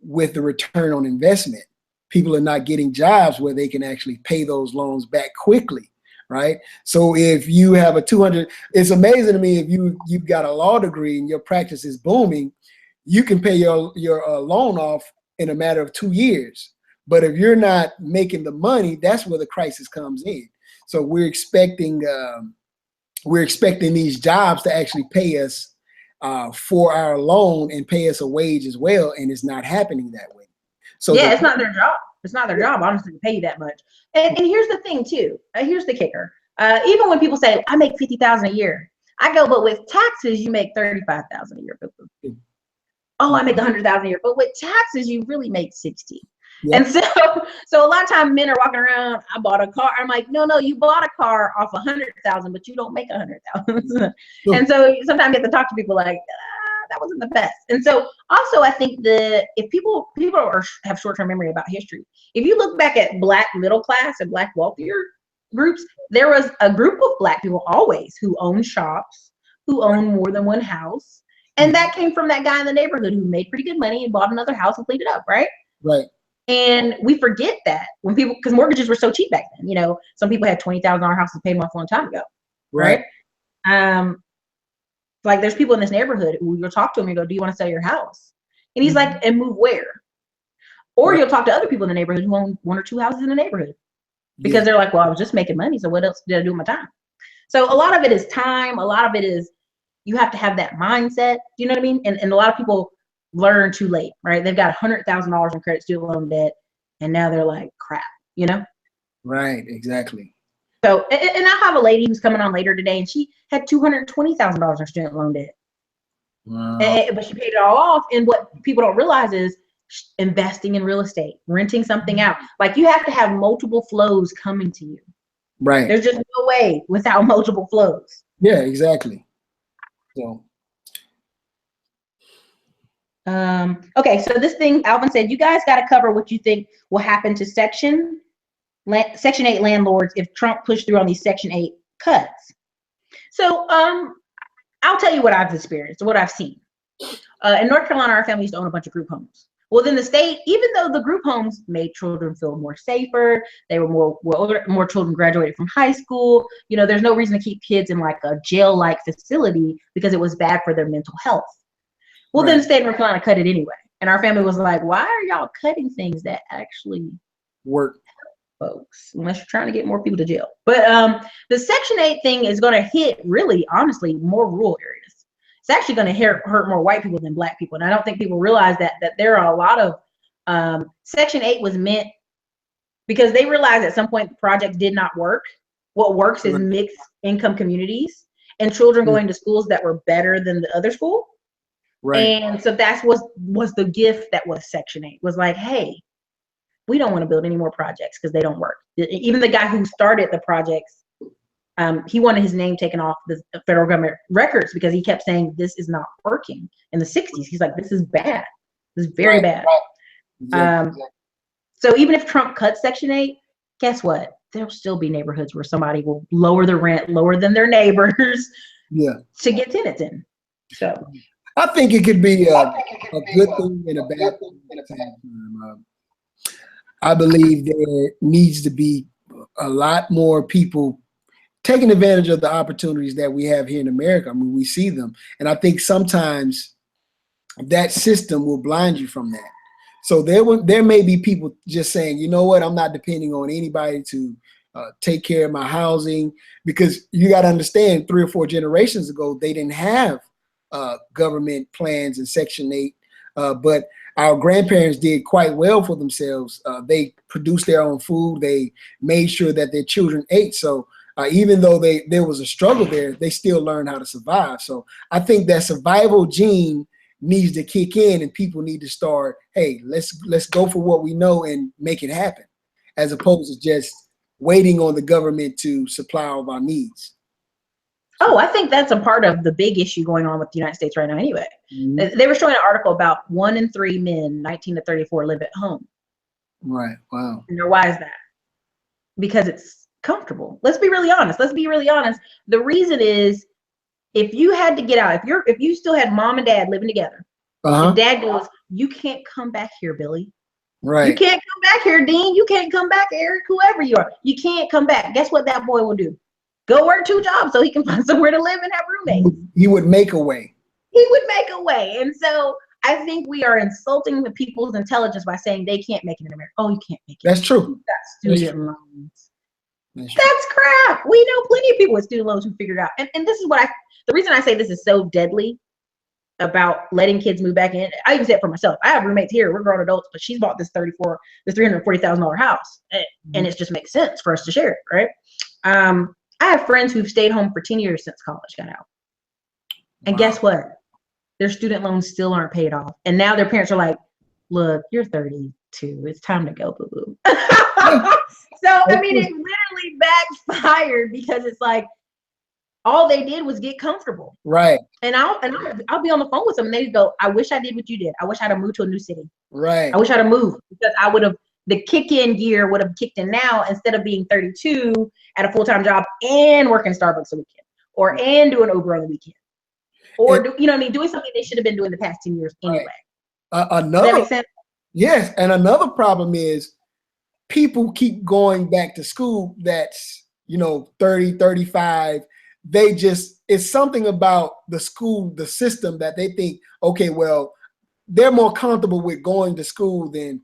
with the return on investment. People are not getting jobs where they can actually pay those loans back quickly, right? So if you have a 200, it's amazing to me if you've got a law degree and your practice is booming, you can pay your loan off in a matter of 2 years. But if you're not making the money, that's where the crisis comes in. So we're expecting these jobs to actually pay us for our loan and pay us a wage as well, and it's not happening that way. So yeah, it's not their job. It's not their job, honestly, to pay you that much. And here's the thing too. Here's the kicker. Even when people say I make $50,000 a year, I go, but with taxes you make $35,000 a year. Oh, I make $100,000 a year, but with taxes you really make 60. Yep. And so a lot of times men are walking around, I bought a car. I'm like, no, you bought a car off 100,000, but you don't make 100,000. And so sometimes you have to talk to people like, that wasn't the best. And so also I think if people have short-term memory about history, if you look back at Black middle class and Black wealthier groups, there was a group of Black people always who owned shops, who owned more than one house. And that came from that guy in the neighborhood who made pretty good money and bought another house and cleaned it up, right? Right. And we forget that when people, because mortgages were so cheap back then. You know, some people had $20,000 houses paid off a long time ago, right? Like there's people in this neighborhood who you'll talk to them and go, "Do you want to sell your house?" And he's like, "And move where?" Or you'll talk to other people in the neighborhood who own 1 or 2 houses in the neighborhood because they're like, "Well, I was just making money, so what else did I do with my time?" So a lot of it is time. A lot of it is you have to have that mindset. Do you know what I mean? And a lot of people learn too late, right? They've got $100,000 in credit student loan debt, and now they're like, crap, you know? Right, exactly. So, and I have a lady who's coming on later today, and she had $220,000 in student loan debt. Wow. But she paid it all off. And what people don't realize is investing in real estate, renting something out. Like you have to have multiple flows coming to you. Right. There's just no way without multiple flows. Yeah, exactly. So. Okay, so this thing, Alvin said, you guys got to cover what you think will happen to Section 8 landlords if Trump pushed through on these Section 8 cuts. So I'll tell you what I've experienced, what I've seen. In North Carolina, our family used to own a bunch of group homes. Well, then the state, even though the group homes made children feel more safer, they were more children graduated from high school. You know, there's no reason to keep kids in like a jail-like facility because it was bad for their mental health. Well, then the state of North Carolina cut it anyway. And our family was like, why are y'all cutting things that actually work, folks, unless you're trying to get more people to jail? But the Section 8 thing is going to hit, really, honestly, more rural areas. It's actually going to hurt more white people than Black people. And I don't think people realize that there are a lot of Section 8 was meant because they realized at some point the project did not work. What works is mixed income communities and children going to schools that were better than the other school. Right. And so that's was the gift that was Section 8, was like, hey, we don't want to build any more projects because they don't work. Even the guy who started the projects, he wanted his name taken off the federal government records because he kept saying this is not working. In the 60s, he's like, this is bad. This is very bad. Exactly. So even if Trump cuts Section 8, guess what? There'll still be neighborhoods where somebody will lower the rent lower than their neighbors to get tenants in. So I think it could be a good thing and a bad thing at the same time. I believe there needs to be a lot more people taking advantage of the opportunities that we have here in America. I mean, we see them. And I think sometimes that system will blind you from that. So there may be people just saying, you know what, I'm not depending on anybody to take care of my housing, because you got to understand 3 or 4 generations ago, they didn't have government plans and Section 8, but our grandparents did quite well for themselves. They produced their own food. They made sure that their children ate. So even though there was a struggle there, they still learned how to survive. So I think that survival gene needs to kick in, and people need to start, hey, let's go for what we know and make it happen, as opposed to just waiting on the government to supply all of our needs. Oh, I think that's a part of the big issue going on with the United States right now anyway. They were showing an article about 1 in 3 men, 19 to 34, live at home. Right. Wow. And why is that? Because it's comfortable. Let's be really honest. The reason is, if you had to get out, if you still had mom and dad living together, and dad goes, you can't come back here, Billy. Right. You can't come back here, Dean. You can't come back, Eric, whoever you are. You can't come back. Guess what that boy will do? Go work 2 jobs so he can find somewhere to live and have roommates. He would make a way. And so I think we are insulting the people's intelligence by saying they can't make it in America. Oh, you can't make it. That's true. You got student loans. That's crap. We know plenty of people with student loans who figured out. And this is the reason I say this is so deadly about letting kids move back in. I even say it for myself. I have roommates here. We're grown adults, but she's bought this $340,000 house. And it just makes sense for us to share it, right? I have friends who've stayed home for 10 years since college got out. And guess what? Their student loans still aren't paid off. And now their parents are like, look, you're 32. It's time to go, boo-boo. So, I mean, it literally backfired, because it's like, all they did was get comfortable. Right. And I'll be on the phone with them, and they go, I wish I did what you did. I wish I'd have moved to a new city. Right. I wish I'd have moved, because the kick-in gear would have kicked in now, instead of being 32 at a full-time job and working Starbucks a weekend, and doing Uber on the weekend, or doing something they should have been doing the past 10 years anyway. Does that make sense? Yes, and another problem is people keep going back to school that's 30, 35. It's something about the school, the system, that they think, okay, well, they're more comfortable with going to school than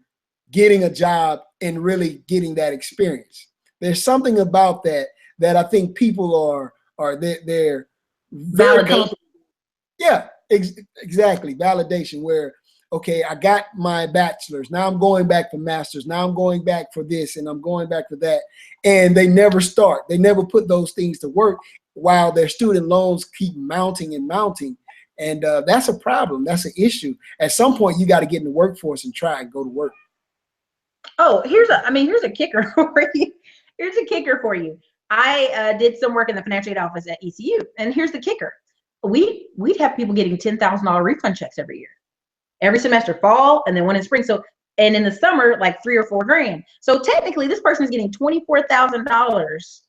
getting a job and really getting that experience. There's something about that I think people they're very comfortable. Yeah, exactly. Validation, where, okay, I got my bachelor's, now I'm going back for master's, now I'm going back for this, and I'm going back for that. And they never start. They never put those things to work, while their student loans keep mounting and mounting. And that's a problem. That's an issue. At some point, you got to get in the workforce and try and go to work. Oh, here's a kicker for you. Here's a kicker for you. I did some work in the financial aid office at ECU, and here's the kicker. We'd have people getting $10,000 refund checks every semester, fall, and then one in spring. So, and in the summer, like $3 or $4 grand. So technically, this person is getting $24,000.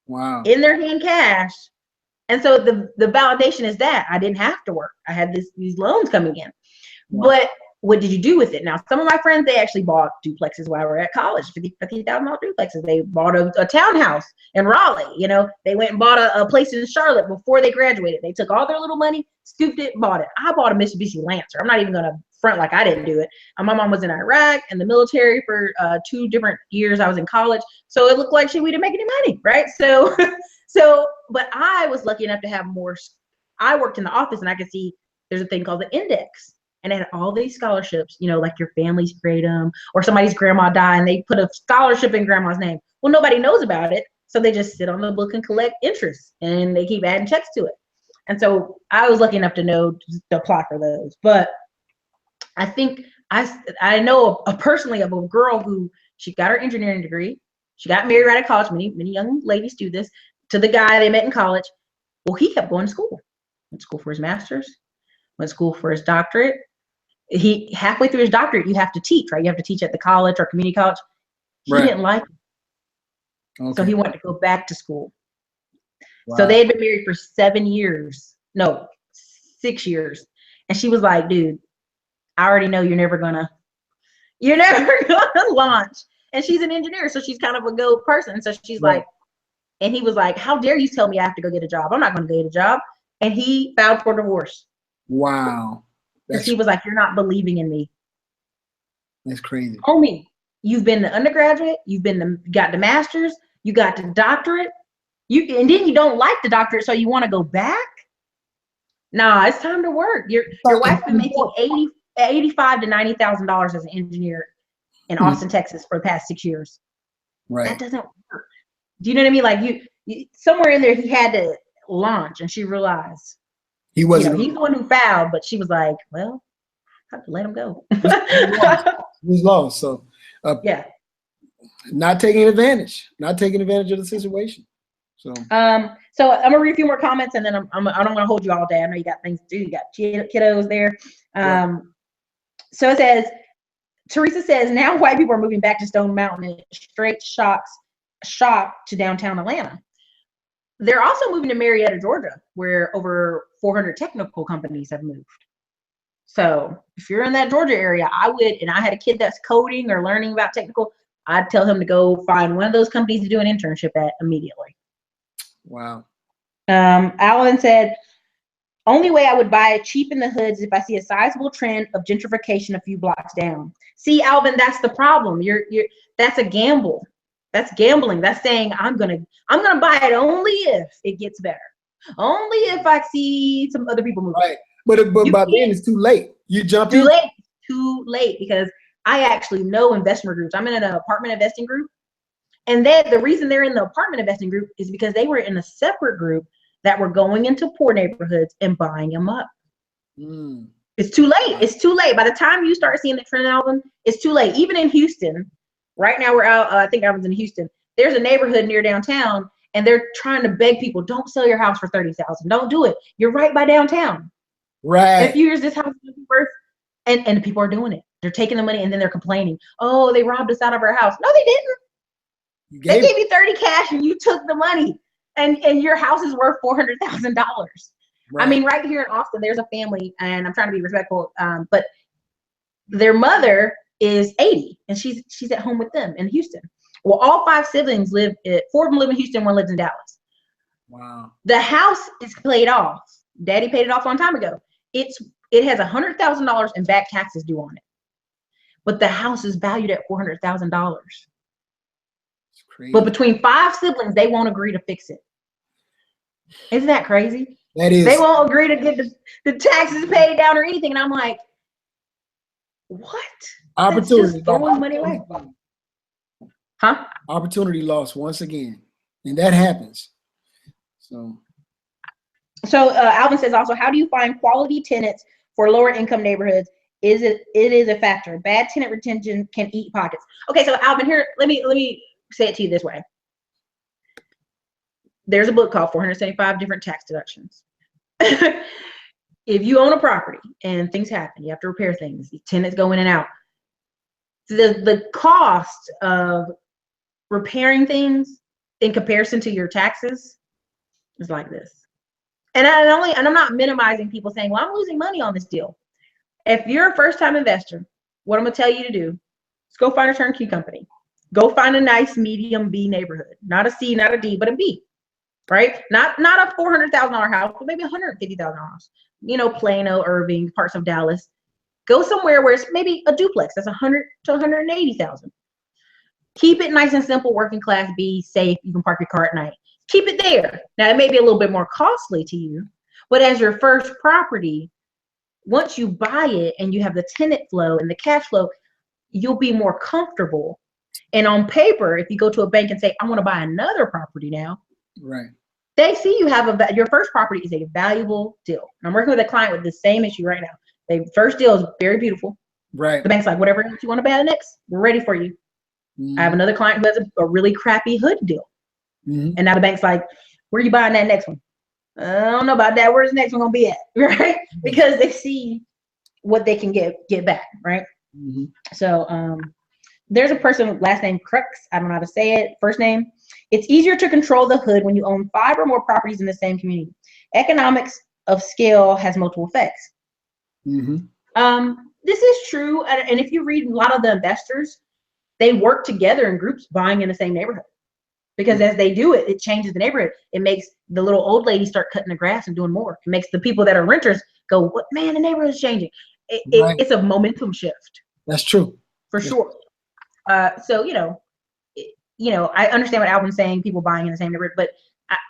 Wow. In their hand, cash. And so the validation is that I didn't have to work. I had these loans coming in. Wow. But what did you do with it? Now, some of my friends, they actually bought duplexes while we were at college, $50,000 duplexes. They bought a townhouse in Raleigh. They went and bought a place in Charlotte before they graduated. They took all their little money, scooped it, bought it. I bought a Mitsubishi Lancer. I'm not even going to front like I didn't do it. My mom was in Iraq and the military for 2 different years. I was in college. So it looked like we didn't make any money, right? So, but I was lucky enough to have more. I worked in the office, and I could see there's a thing called the index. And it had all these scholarships, like your families create them, or somebody's grandma died and they put a scholarship in grandma's name. Well, nobody knows about it. So they just sit on the book and collect interest, and they keep adding checks to it. And so I was lucky enough to know to apply for those. But I think I know personally of a girl who, she got her engineering degree. She got married right out of college. Many young ladies do this, to the guy they met in college. Well, he kept going to school. Went to school for his master's, went to school for his doctorate. He halfway through his doctorate, you have to teach, right? You have to teach at the college or community college. He didn't like it. Okay. So he wanted to go back to school. Wow. So they had been married for 6 years. And she was like, dude, I already know you're never gonna launch. And she's an engineer, so she's kind of a go person. So she's like, and he was like, how dare you tell me I have to go get a job? I'm not gonna go get a job. And he filed for divorce. Wow. Because he was like, you're not believing in me. That's crazy. Homie, you've been the undergraduate, got the master's, you got the doctorate, and then you don't like the doctorate, so you want to go back? Nah, it's time to work. Your wife's been making $85,000 to $90,000 as an engineer in Austin, Texas for the past 6 years. Right. That doesn't work. Do you know what I mean? Like you somewhere in there, he had to launch, and she realized He wasn't. He's the one who fouled, but she was like, well, I have to let him go. He's lost. So yeah. Not taking advantage of the situation. So so I'm gonna read a few more comments, and then I don't want to hold you all day. I know you got things to do. You got kiddos there. So it says, Teresa says, now white people are moving back to Stone Mountain and straight shock to downtown Atlanta. They're also moving to Marietta, Georgia, where over 400 technical companies have moved. So if you're in that Georgia area, and I had a kid that's coding or learning about technical, I'd tell him to go find one of those companies to do an internship at immediately. Wow. Alan said, only way I would buy it cheap in the hoods if I see a sizable trend of gentrification a few blocks down. See, Alvin, that's the problem. That's a gamble. That's gambling. That's saying I'm gonna buy it only if it gets better. Only if I see some other people move. Right. But by then it's too late. You jump in. Too late, because I actually know investment groups. I'm in an apartment investing group. And the reason they're in the apartment investing group is because they were in a separate group that were going into poor neighborhoods and buying them up. It's too late. It's too late. By the time you start seeing the trend, Alvin, it's too late. Even in Houston, right now we're out, I think Alvin's in Houston. There's a neighborhood near downtown, and they're trying to beg people, don't sell your house for $30,000. Don't do it. You're right by downtown. Right. In a few years, this house is worth, and the people are doing it. They're taking the money and then they're complaining. Oh, they robbed us out of our house. No, they didn't. They gave you 30 cash and you took the money, and your house is worth $400,000. Right. I mean, right here in Austin, there's a family, and I'm trying to be respectful, but their mother is 80 and she's at home with them in Houston. Well, all 5 siblings live, 4 of them live in Houston, 1 lives in Dallas. Wow. The house is paid off. Daddy paid it off a long time ago. It has $100,000 in back taxes due on it, but the house is valued at $400,000. But between 5 siblings, they won't agree to fix it. Isn't that crazy? That is. They won't agree to get the taxes paid down or anything. And I'm like, what? Opportunity. Just throwing money away. Huh? Opportunity lost once again. And that happens. So Alvin says also, how do you find quality tenants for lower income neighborhoods? It is a factor. Bad tenant retention can eat pockets. Okay, so Alvin, here, let me say it to you this way. There's a book called 475 Different Tax Deductions. If you own a property and things happen, you have to repair things, tenants go in and out. The cost of repairing things in comparison to your taxes is like this. And I'm not minimizing people saying, well, I'm losing money on this deal. If you're a first-time investor, what I'm gonna tell you to do is go find a turnkey company. Go find a nice medium B neighborhood, not a C, not a D, but a B, right? Not a $400,000 house, but maybe $150,000. Plano, Irving, parts of Dallas. Go somewhere where it's maybe a duplex that's $100,000 to $180,000. Keep it nice and simple, working class B, safe. You can park your car at night. Keep it there. Now, it may be a little bit more costly to you, but as your first property, once you buy it and you have the tenant flow and the cash flow, you'll be more comfortable. And on paper, if you go to a bank and say, I want to buy another property now, right? They see you have your first property is a valuable deal. I'm working with a client with the same issue right now. The first deal is very beautiful. Right. The bank's like, whatever else you want to buy next, we're ready for you. I have another client who has a really crappy hood deal. And now the bank's like, where are you buying that next one? I don't know about that. Where's the next one gonna be at? Right? Because they see what they can get back, right? So there's a person, last name Crux, I don't know how to say it, first name. It's easier to control the hood when you own 5 or more properties in the same community. Economics of scale has multiple effects. This is true, and if you read a lot of the investors, they work together in groups buying in the same neighborhood. Because as they do it, it changes the neighborhood. It makes the little old ladies start cutting the grass and doing more. It makes the people that are renters go, "What, man, the neighborhood is changing." It's a momentum shift. That's true. For sure. So, I understand what Alvin's saying, people buying in the same neighborhood, but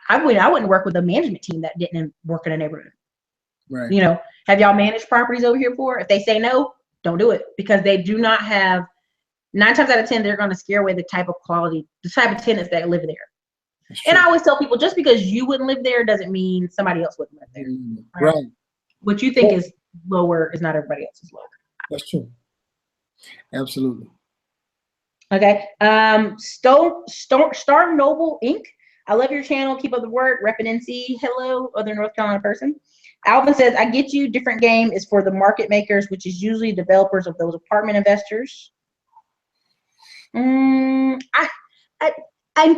I wouldn't work with a management team that didn't work in a neighborhood. Right. Have y'all managed properties over here before? If they say no, don't do it, because they do not have, 9 times out of 10, they're going to scare away the type of quality, the type of tenants that live there. And I always tell people, just because you wouldn't live there doesn't mean somebody else wouldn't live there. Right. What you think is lower is not everybody else's lower. That's true. Absolutely. Okay. Star Noble Inc. I love your channel. Keep up the work. Rep and NC. Hello, other North Carolina person. Alvin says, I get you. Different game is for the market makers, which is usually developers of those apartment investors. I'm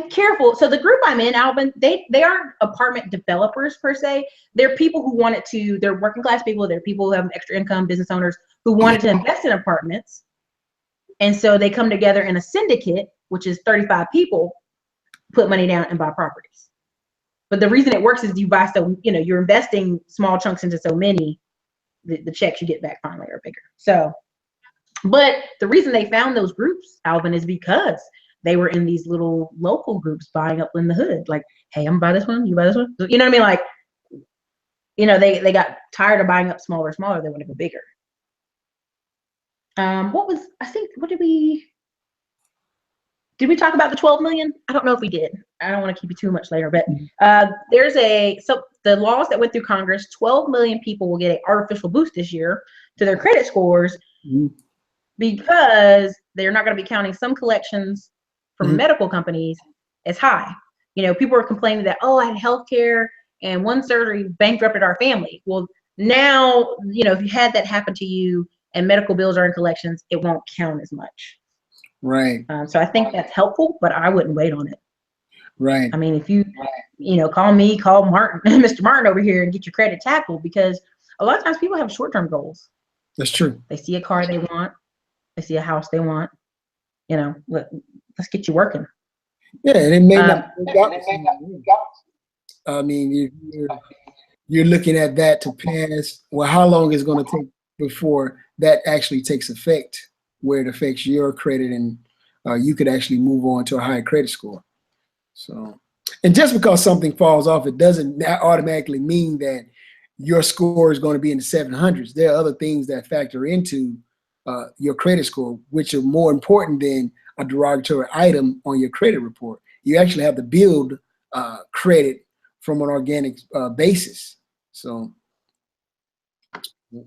careful. So the group I'm in, Alvin, they aren't apartment developers per se. They're people who wanted to, they're working class people. They're people who have extra income, business owners who wanted to invest in apartments. And so they come together in a syndicate, which is 35 people, put money down and buy properties. But the reason it works is you buy, so, you know, you're investing small chunks into so many, the checks you get back finally are bigger. So, but the reason they found those groups, Alvin, is because they were in these little local groups buying up in the hood. Like, hey, I'm gonna buy this one, you buy this one. You know what I mean? Like, you know, they got tired of buying up smaller. They want to go bigger. What did we talk about the 12 million? I don't know if we did. I don't want to keep you too much later, but so the laws that went through Congress, 12 million people will get an artificial boost this year to their credit scores because they're not going to be counting some collections from medical companies as high. You know, people were complaining that, oh, I had health care and one surgery bankrupted our family. Well, now, you know, if you had that happen to you and medical bills are in collections, it won't count as much. Right. So I think that's helpful, but I wouldn't wait on it. Right. I mean, if you know, call me, call Martin, Mr. Martin over here and get your credit tackled, because a lot of times people have short-term goals. That's true. They see a car they want. They see a house they want. You know, let's get you working. Yeah, and it may not work out. I mean, you're looking at that to pass. Well, how long is it going to take before that actually takes effect, where it affects your credit and you could actually move on to a higher credit score? So, and just because something falls off, it doesn't automatically mean that your score is going to be in the 700s. There are other things that factor into your credit score, which are more important than a derogatory item on your credit report. You actually have to build credit from an organic basis. So,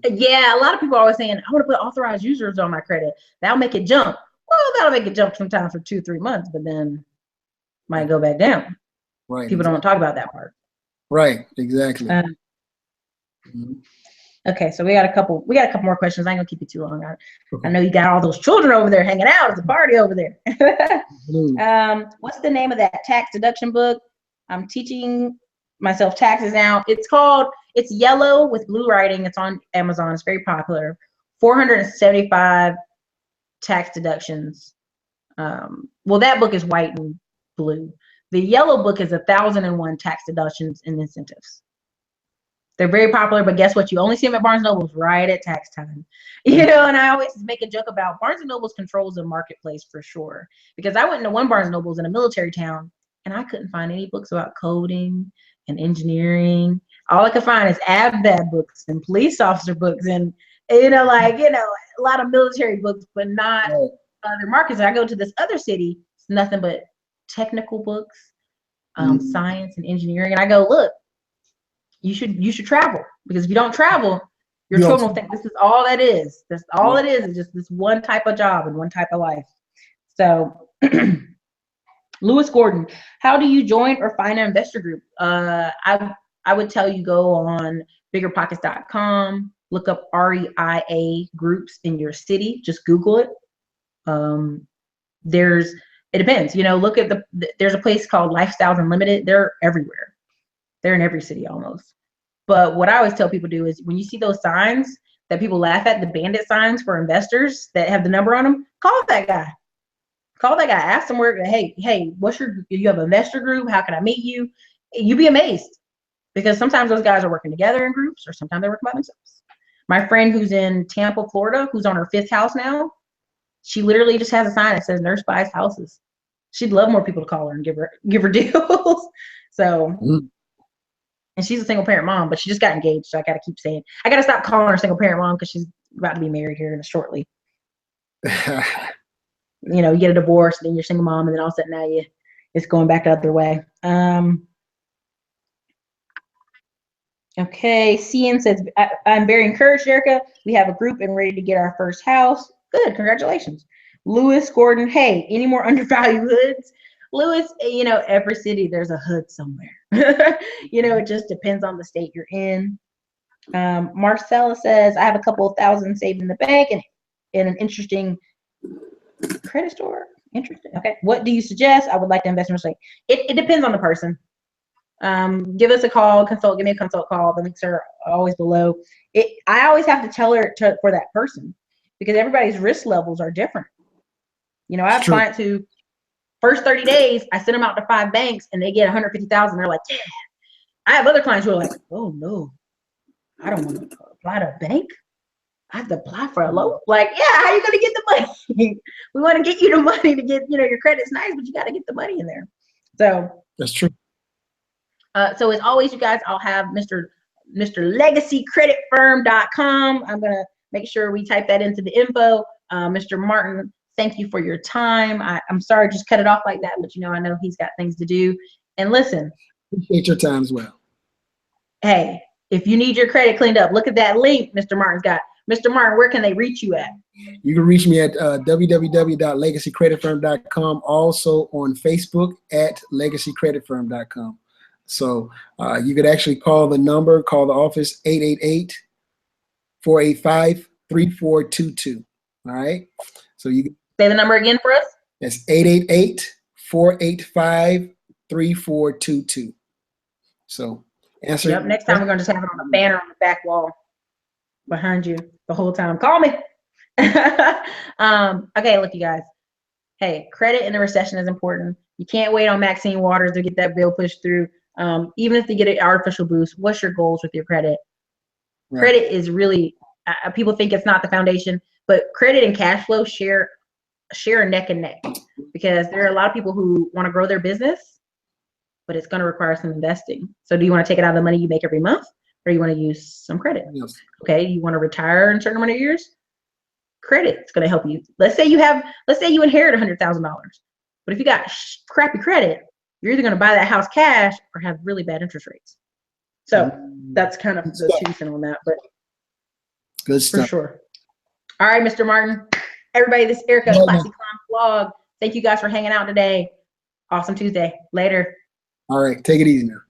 yeah, a lot of people are always saying, I want to put authorized users on my credit. That'll make it jump. Well, that'll make it jump sometimes for 2-3 months, but then might go back down. Right. People don't talk about that part. Right. Exactly. Okay, so we got a couple more questions. I ain't gonna keep you too long. I know you got all those children over there hanging out. It's a party over there. What's the name of that tax deduction book? I'm teaching myself taxes now. It's yellow with blue writing. It's on Amazon. It's very popular. 475 tax deductions. Well, that book is white and blue. The yellow book is 1,001 tax deductions and incentives. They're very popular, but guess what? You only see them at Barnes & Noble's right at tax time. You know, and I always make a joke about Barnes & Noble's controls the marketplace for sure. Because I went into one Barnes & Noble's in a military town, and I couldn't find any books about coding and engineering. All I could find is ABDAB books and police officer books and, you know, like, you know, a lot of military books, but not other markets. I go to this other city, it's nothing but technical books, science and engineering. And I go, look, you should travel, because if you don't travel, your children will think this is all that is. That's all it is just this one type of job and one type of life. So Lewis Gordon, how do you join or find an investor group? I would tell you go on biggerpockets.com, look up REIA groups in your city, just Google it. It depends, you know, look at there's a place called Lifestyles Unlimited. They're everywhere. They're in every city almost. But what I always tell people to do is when you see those signs that people laugh at, the bandit signs for investors that have the number on them, call that guy. Ask them where, hey, you have an investor group? How can I meet you? You'd be amazed, because sometimes those guys are working together in groups, or sometimes they're working by themselves. My friend who's in Tampa, Florida, who's on her 5th house now, she literally just has a sign that says Nurse Buys Houses. She'd love more people to call her and give her deals. So, and she's a single parent mom, but she just got engaged. So I got to keep saying, I got to stop calling her single parent mom, because she's about to be married here shortly. You know, you get a divorce, then you're single mom, and then all of a sudden now it's going back the other way. Okay, CN says, I'm very encouraged, Erica. We have a group and ready to get our first house. Good, congratulations. Lewis Gordon, hey, any more undervalued hoods? Lewis, you know, every city there's a hood somewhere. You know, it just depends on the state you're in. Marcella says, I have a couple of thousand saved in the bank and in an interesting credit store. Interesting. Okay. What do you suggest? I would like to invest in real estate. It depends on the person. Give us a call, give me a consult call. The links are always below. I always have to tell her for that person because everybody's risk levels are different. You know, I have clients who first 30 days, I send them out to 5 banks and they get 150,000. They're like, yeah. I have other clients who are like, oh no, I don't want to apply to a bank. I have to apply for a loan. Like, yeah, how are you going to get the money? We want to get you the money to get, you know, your credit's nice, but you got to get the money in there. So that's true. So as always, you guys, I'll have Mr. LegacyCreditFirm.com. I'm going to make sure we type that into the info. Mr. Martin, thank you for your time. I'm sorry, just cut it off like that, but you know, I know he's got things to do. And listen. Appreciate your time as well. Hey, if you need your credit cleaned up, look at that link Mr. Martin's got. Mr. Martin, where can they reach you at? You can reach me at www.legacycreditfirm.com. Also on Facebook at legacycreditfirm.com. So you could actually call the office 888-485-3422. All right. So you can say the number again for us. That's 888-485-3422. So answer. Yep. Next time we're going to just have it on a banner on the back wall behind you the whole time. Call me. Okay, look, you guys. Hey, credit in the recession is important. You can't wait on Maxine Waters to get that bill pushed through. Even if they get an artificial boost, what's your goals with your credit? Right. Credit is really, people think it's not the foundation, but credit and cash flow share neck and neck because there are a lot of people who want to grow their business, but it's going to require some investing. So do you want to take it out of the money you make every month? Or you want to use some credit? Yes. Okay, you want to retire in a certain amount of years? Credit's going to help you. Let's say you inherit $100,000, but if you got crappy credit, you're either going to buy that house cash or have really bad interest rates. So that's kind of the 2 cents on that, but good stuff for sure. All right, Mr. Martin. Everybody, this is Erica, Classy Clown Vlog. Thank you guys for hanging out today. Awesome Tuesday. Later. All right, take it easy now.